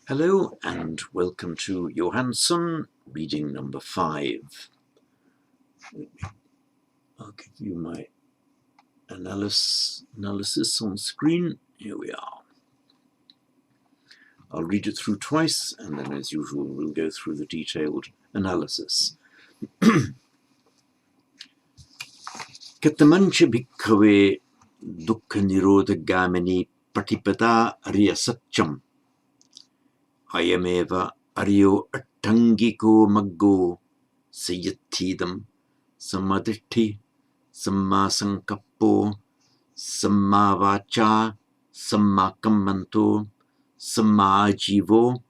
Hello and welcome to Johansson Reading number 5. I'll give you my analysis on screen. Here we are. I'll read it through twice and then, as usual, we'll go through the detailed analysis. Katamancha bhikkhave dukkha nirodha gamini patipada arya satcham ayameva aryo attangiko maggo sayattidam samadritti samma sankappo samma vacha samma kammanto samma jivo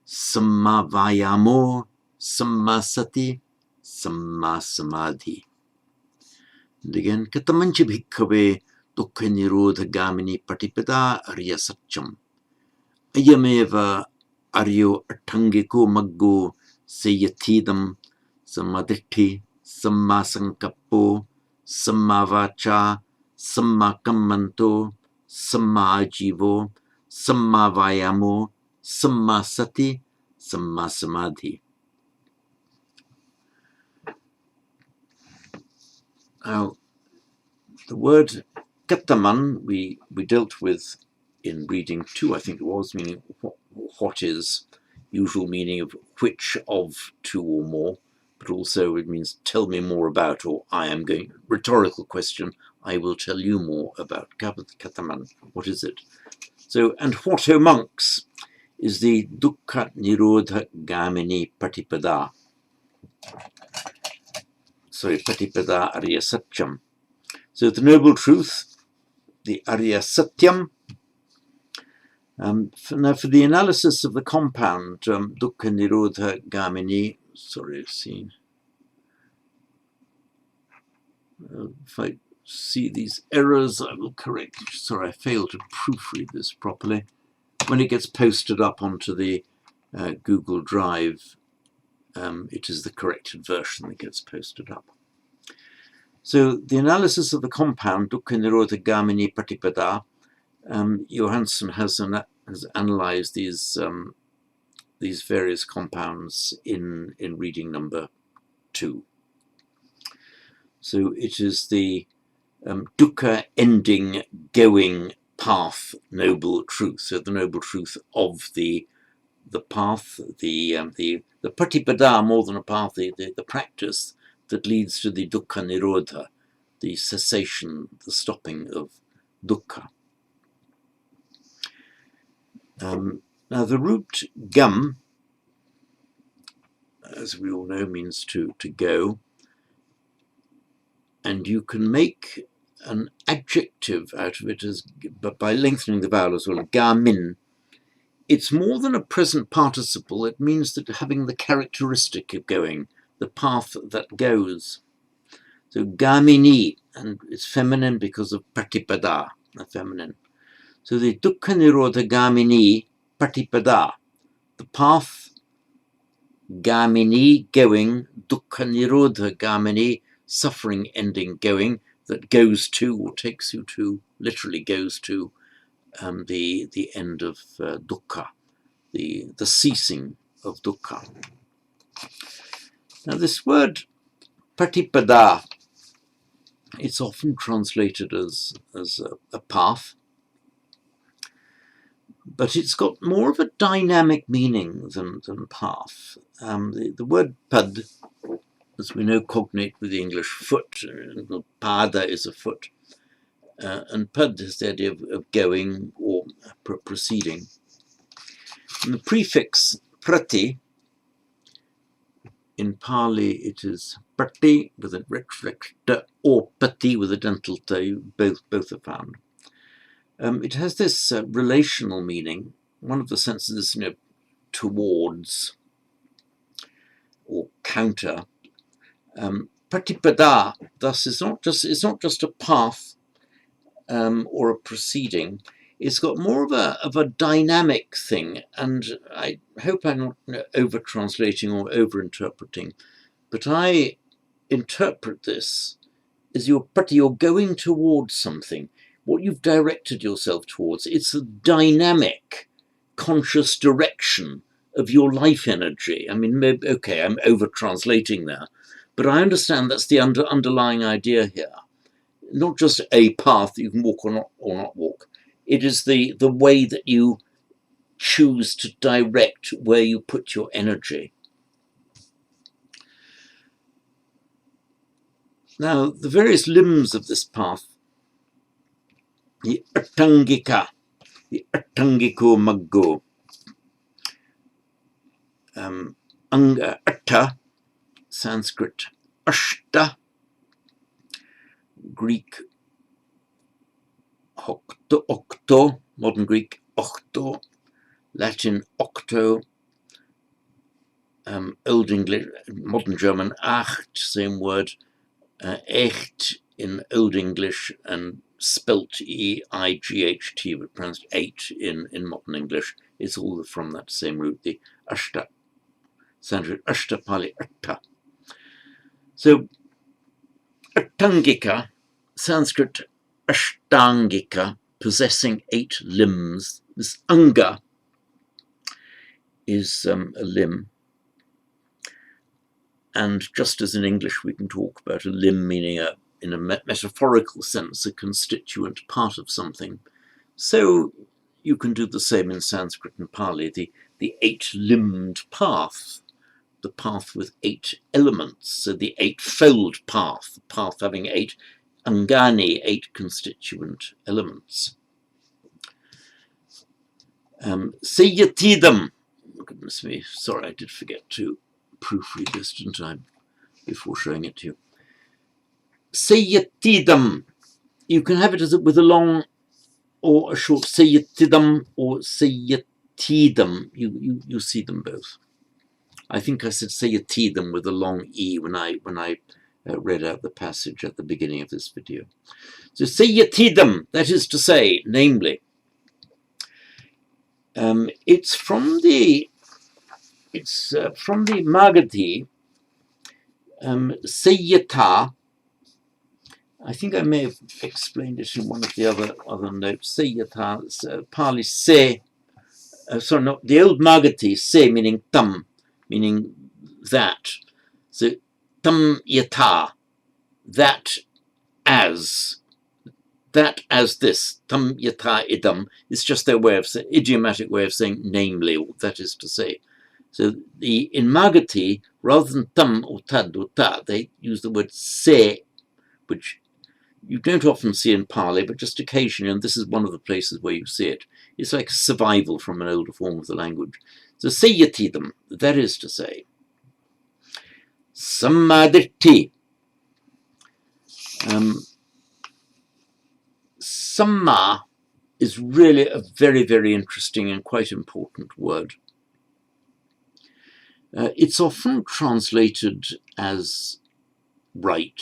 samma vayamo samma sati samma samadhi. And again, katamancha bhikkhave dukkha nirodha gamini patipada arya satcham ayameva aryo attangiko maggo sayattidam samadritti samma sankappo samma vacha samma kammanto samma jivo samma vayamo samma sati samma samadhi. Now, the word kataman we dealt with in reading 2, I think it was, meaning what is, usual meaning of which of two or more, but also it means tell me more about, or I am going, rhetorical question, I will tell you more about kataman. What is it? So, and what, O monks, is the dukkha nirodha gamini patipada. Sorry, patipada arya satyam. So the noble truth, the arya satyam. Now for the analysis of the compound dukkha nirodha gamini, sorry, see. If I see these errors, I will correct. Sorry, I failed to proofread this properly. When it gets posted up onto the Google Drive, it is the corrected version that gets posted up. So the analysis of the compound dukkha nirodha gamini patipada, Johansson has analysed these various compounds in reading number 2. So it is the dukkha ending, going path, noble truth. So the noble truth of the path, the patipada, more than a path, the practice that leads to the dukkha nirodha, the cessation, the stopping of dukkha. Now the root gam, as we all know, means to go, and you can make an adjective out of it but by lengthening the vowel as well, gamin. It's more than a present participle, it means that having the characteristic of going, the path that goes. So gamini, and it's feminine because of patipada, the feminine. So the dukkha nirodha gamini patipada, the path, gamini, going, dukkha nirodha gamini, suffering ending, going, that goes to, or takes you to, literally goes to the end of dukkha, the ceasing of dukkha. Now this word patipada, it's often translated as a path, but it's got more of a dynamic meaning than path. The word pad, as we know, cognate with the English foot. Pada is a foot, and pad is the idea of going or proceeding. And the prefix prati, in Pali it is prati with a retroflex t, or pati with a dental t, both are found. It has this relational meaning. One of the senses is, towards or counter. Patipada, thus, is not just a path or a proceeding. It's got more of a dynamic thing, and I hope I'm not over-translating or over-interpreting, but I interpret this as you're going towards something, what you've directed yourself towards. It's a dynamic conscious direction of your life energy. I mean, maybe, okay, I'm over-translating there, but I understand that's the underlying idea here. Not just a path that you can walk or not walk. It is the way that you choose to direct where you put your energy. Now, the various limbs of this path, the Attangika, the Attangiko Maggo, Anga, Atta, Sanskrit, Ashta, Greek, octo, modern Greek, octo, Latin, octo, Old English, modern German, acht, same word, echt in Old English, and spelt E-I-G-H-T, but pronounced eight in modern English. It's all from that same root, the Ashta, Sanskrit, Ashta, Pali, Atta. So, Attangika, Sanskrit, Ashtangika, possessing 8 limbs. This Anga is a limb. And just as in English we can talk about a limb meaning, in a metaphorical sense, a constituent part of something, so you can do the same in Sanskrit and Pali, the 8-limbed path, the path with 8 elements, so the 8-fold path, the path having 8 angani, 8 constituent elements. Seyatidam, goodness me, sorry, I did forget to proofread this, didn't I, before showing it to you. Seyatidam, you can have it as with a long or a short Seyatidam or Seyatidam. You see them both. I think I said Seyatidam with a long E when I read out the passage at the beginning of this video. So Seyatidam, that is to say, namely, it's from the Magadhi, Seyata. I think I may have explained it in one of the other notes. Seyata, Pali se, sorry, not the old Magadhi, se meaning tam, meaning that. So tam yata, that as this, tam yata idam, is just their way of saying, idiomatic way of saying namely, that is to say. So in Magadhi, rather than tam or tad or ta, they use the word se, which you don't often see in Pali, but just occasionally, and this is one of the places where you see it. It's like survival from an older form of the language. So seyatidam, that is to say, sammaditi. Samma is really a very, very interesting and quite important word. It's often translated as right,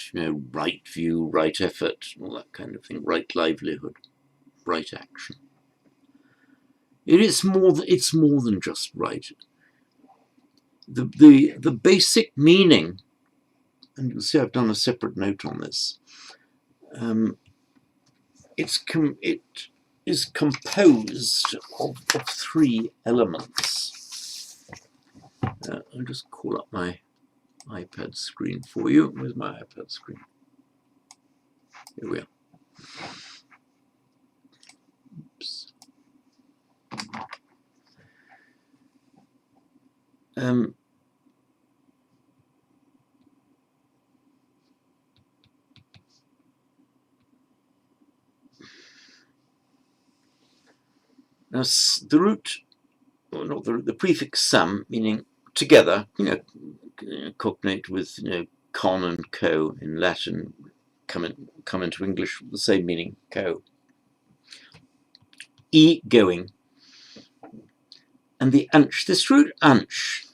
right view, right effort, all that kind of thing, right livelihood, right action. It's more than just right. The basic meaning, and you'll see I've done a separate note on this. It is composed of 3 elements. I'll just call up my iPad screen for you. Where's my iPad screen? Here we are. Oops. Now, the root, or not the prefix sam, meaning together, cognate with con and co in Latin, come into English with the same meaning, co. E going. And the anch, this root anch,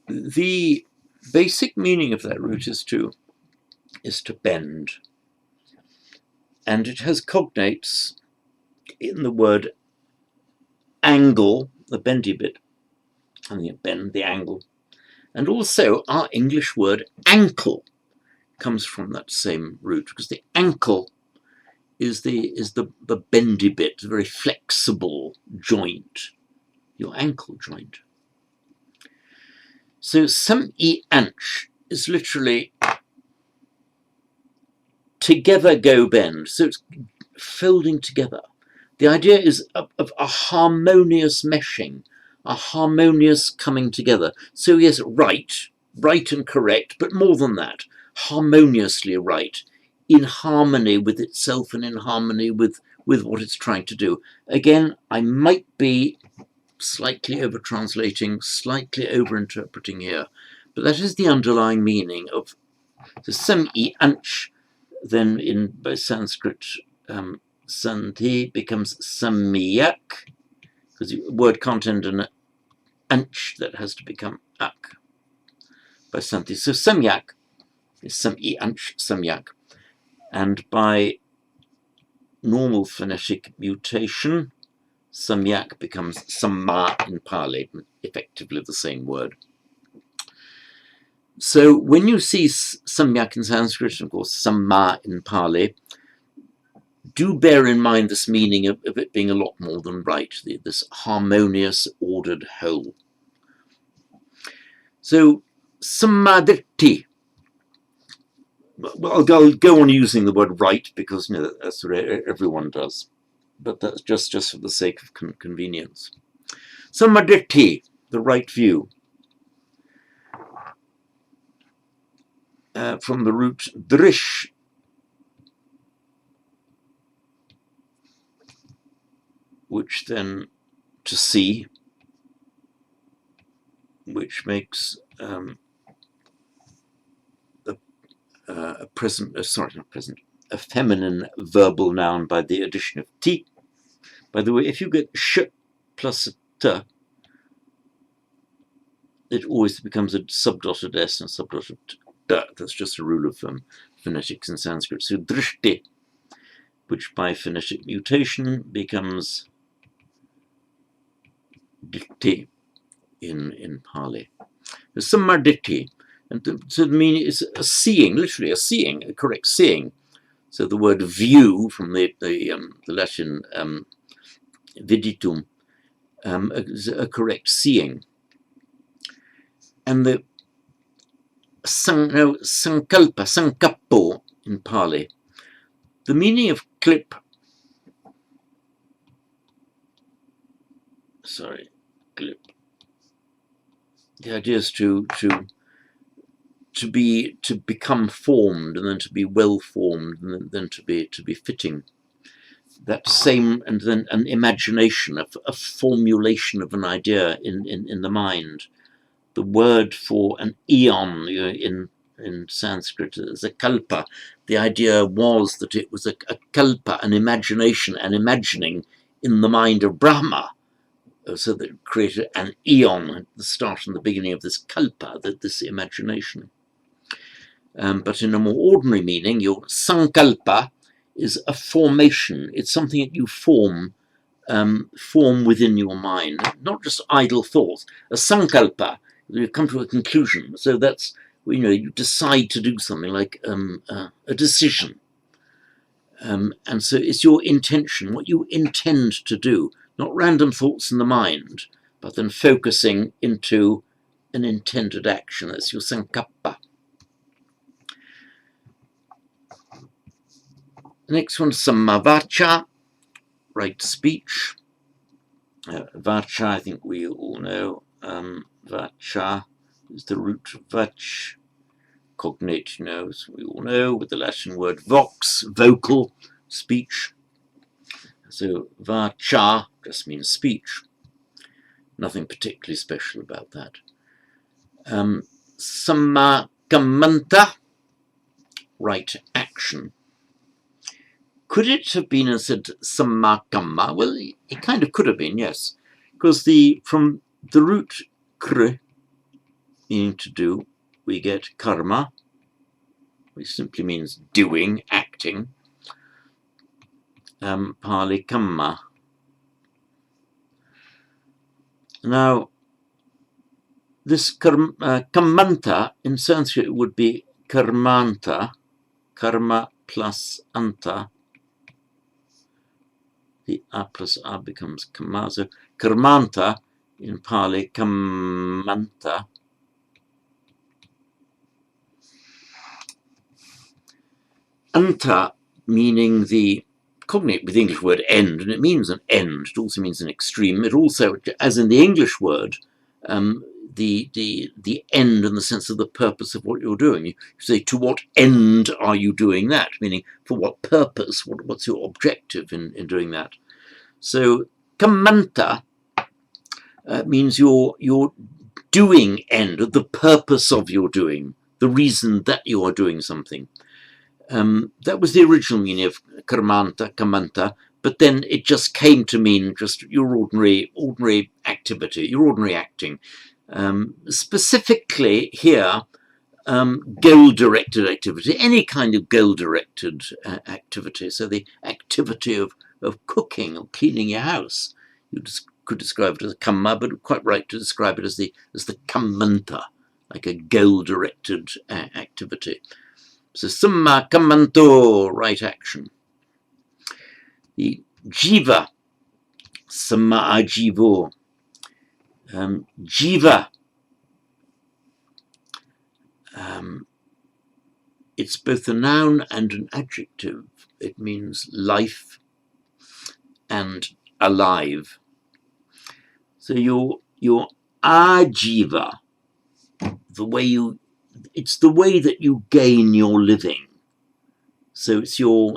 the basic meaning of that root is to bend. And it has cognates in the word angle, the bendy bit, and the bend, the angle. And also our English word ankle comes from that same root, because the ankle is the bendy bit, the very flexible joint, your ankle joint. So sam-i anch is literally together go bend. So it's folding together. The idea is of a harmonious meshing, a harmonious coming together. So yes, right and correct, but more than that, harmoniously right, in harmony with itself and in harmony with what it's trying to do. Again, I might be slightly over-translating, slightly over-interpreting here, but that is the underlying meaning of the sam-i anch. Then by Sanskrit, sandhi becomes samyak, because the word can't end in an anch, that has to become ak by sandhi. So samyak is sam-i anch, samyak. And by normal phonetic mutation, samyak becomes samma in Pali, effectively the same word. So when you see samyak in Sanskrit, and of course samma in Pali, do bear in mind this meaning of it being a lot more than right, this harmonious, ordered whole. So samadhi. Well, I'll go on using the word right because that's what everyone does, but that's just for the sake of convenience. Samadhi, the right view. From the root drish, which then to see, which makes a feminine verbal noun by the addition of ti. By the way, if you get sh plus a t, it always becomes a subdotted s and subdotted t. That's just a rule of phonetics in Sanskrit. So drishti, which by phonetic mutation becomes dikti in Pali. Samadhi, and so the meaning is a seeing, literally a seeing, a correct seeing. So the word view from the Latin viditum is a correct seeing. And the sankalpa, sankappo in Pali, the meaning of clip, the idea is to become formed, and then to be well formed, and then to be fitting. That same, and then an imagination, a formulation of an idea in the mind. The word for an eon in Sanskrit is a kalpa. The idea was that it was a kalpa, an imagination, an imagining in the mind of Brahma, so that it created an eon at the start and the beginning of this kalpa, this imagination. But in a more ordinary meaning, your sankalpa is a formation. It's something that you form within your mind, not just idle thoughts. A sankalpa, you come to a conclusion. So that's, you decide to do something, like a decision. And so it's your intention, what you intend to do, not random thoughts in the mind, but then focusing into an intended action. That's your sankappa. The next one, samavacha, right speech. Vacha, I think we all know. Vacha is the root of vach. Cognate, as we all know, with the Latin word vox, vocal, speech. So vacha just means speech. Nothing particularly special about that. Samakamanta, right action. Could it have been said samakamma? Well, it kind of could have been, yes. Because from the root kr, meaning to do, we get karma, which simply means doing, acting. Pali kamma. Now, this kammanta in Sanskrit would be karmanta, karma plus anta, the A plus A becomes kama. So karmanta in Pali, kamanta. Anta meaning the cognate with the English word end, and it means an end. It also means an extreme. It also, as in the English word, the end in the sense of the purpose of what you're doing. You say, to what end are you doing that? Meaning, for what purpose? What's your objective in doing that? So, kamanta means your doing end, the purpose of your doing, the reason that you are doing something. That was the original meaning of kamanta, but then it just came to mean just your ordinary activity, your ordinary acting. Specifically here, goal-directed activity, any kind of goal-directed activity. So the activity of cooking or cleaning your house, you could describe it as a kamma, but quite right to describe it as the kamanta, like a goal-directed activity. So samma kammanto, right action. The jiva, samma ajivo. Jiva, it's both a noun and an adjective. It means life and alive. So your ajiva, it's the way that you gain your living. So it's your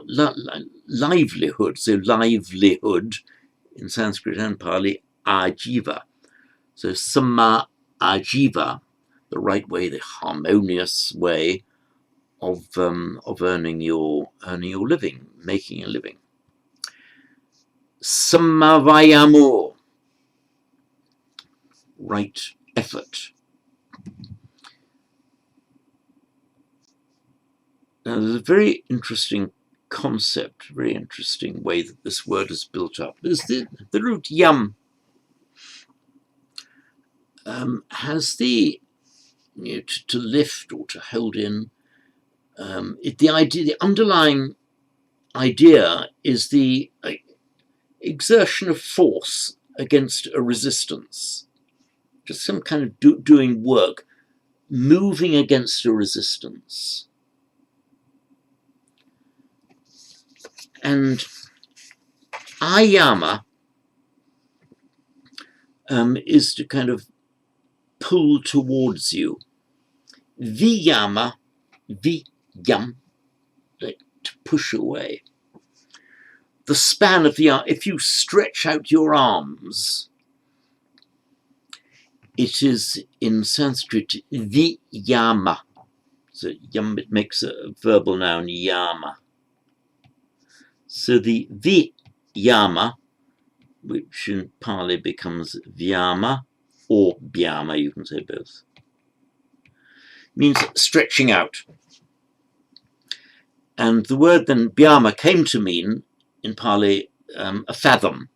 livelihood. So livelihood in Sanskrit and Pali, ajiva. So samma ajiva, the right way, the harmonious way of earning your living, making a living. Samma vayamo, right effort. Now, there's a very interesting concept, very interesting way that this word is built up. There's the root yam has the to lift or to hold in. The underlying idea is the exertion of force against a resistance, just some kind of doing work, moving against a resistance. And ayama is to kind of pull towards you. Viyama, viyam, like to push away. The span of the arm, if you stretch out your arms, it is in Sanskrit viyama. So yam, it makes a verbal noun, yama. So the viyama, which in Pali becomes vyama or byama, you can say both, means stretching out. And the word then byama came to mean in Pali a fathom.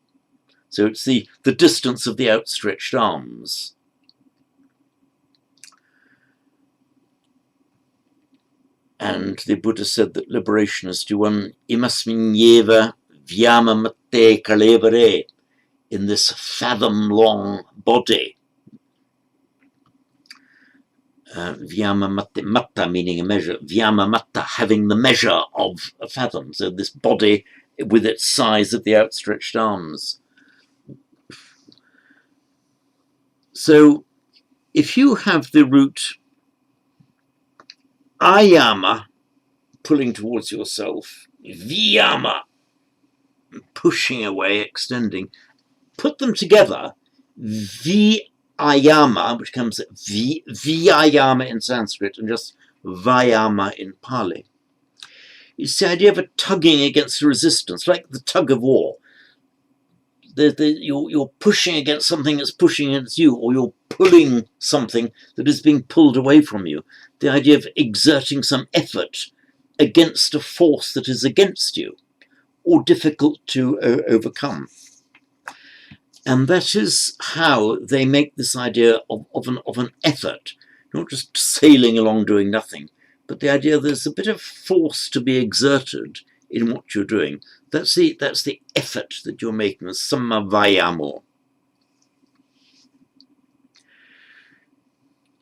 So it's the distance of the outstretched arms. And the Buddha said that liberation is to one imasminyeva vyama matte kalevare, in this fathom-long body. Vyama matte, matta meaning a measure, vyama matta, having the measure of a fathom. So this body with its size of the outstretched arms. So if you have the root ayama, pulling towards yourself, vyama, pushing away, extending, put them together, vayama, which comes vayama in Sanskrit and just vayama in Pali. It's the idea of a tugging against a resistance, like the tug of war. You're pushing against something that's pushing against you, or you're pulling something that is being pulled away from you. The idea of exerting some effort against a force that is against you, or difficult to overcome. And that is how they make this idea of an effort, not just sailing along doing nothing, but the idea there's a bit of force to be exerted in what you're doing. That's the effort that you're making, samma vayamo.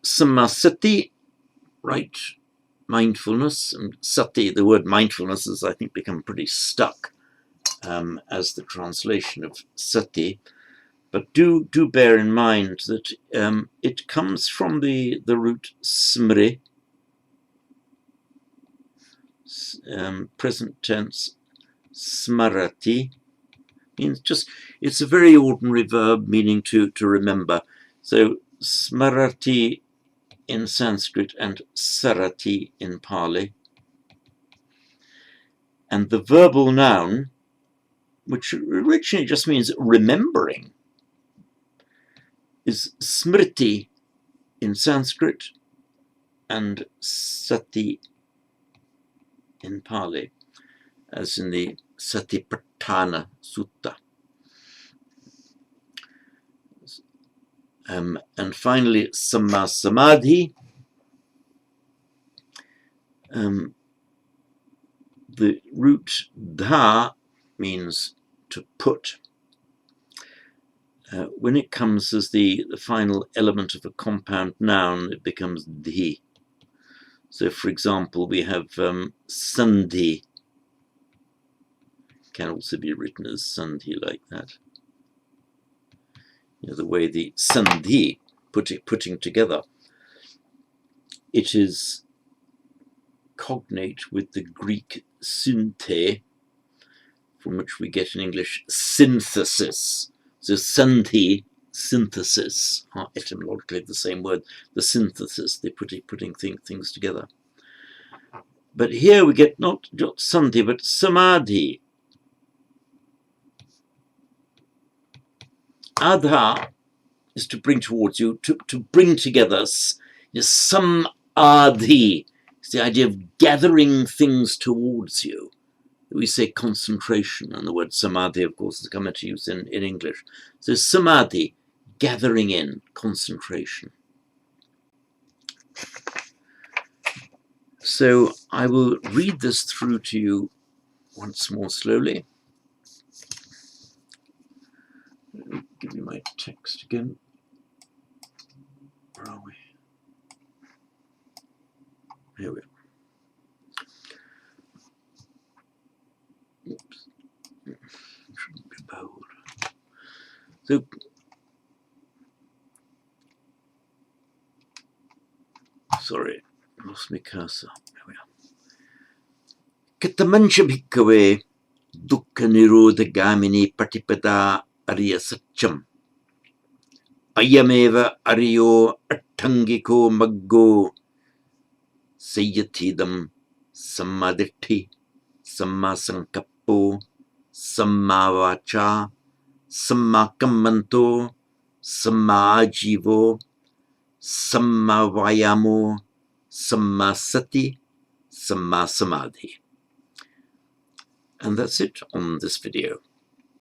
Samasati, right mindfulness, and sati, the word mindfulness has, I think, become pretty stuck as the translation of sati. But do bear in mind that it comes from the root smri, present tense smarati, means just, it's a very ordinary verb meaning to remember. So smarati in Sanskrit and sarati in Pali. And the verbal noun, which originally just means remembering, is smriti in Sanskrit and sati in Pali, as in the Satipatthana Sutta. And finally, samma samadhi. The root dha means to put. When it comes as the final element of a compound noun, it becomes dhi. So, for example, we have sandhi. Can also be written as sandhi, like that. You know, the way the sandhi, putting together, it is cognate with the Greek synte, from which we get in English synthesis. So sandhi, synthesis, are etymologically the same word, the synthesis, they're putting things together. But here we get not sandhi, but samadhi. Adha is to bring towards you, to bring together. Some adhi. It's the idea of gathering things towards you. We say concentration, and the word samadhi, of course, has come into use in English. So samadhi, gathering in, concentration. So I will read this through to you once more slowly. Let me give you my text again. Where are we? Here we are. Oops. Shouldn't be bold. So, sorry, I lost my cursor. Here we are. Katamancha bhikkhave dukkha nirodha gamini patipada ariya satcham. Ayameva ariyo attangiko maggo sayyatidam sammaditthi samma sankappo samma vacha samma kammanto samma ajivo samma vayamo samma sati samma samadhi. And that's it on this video.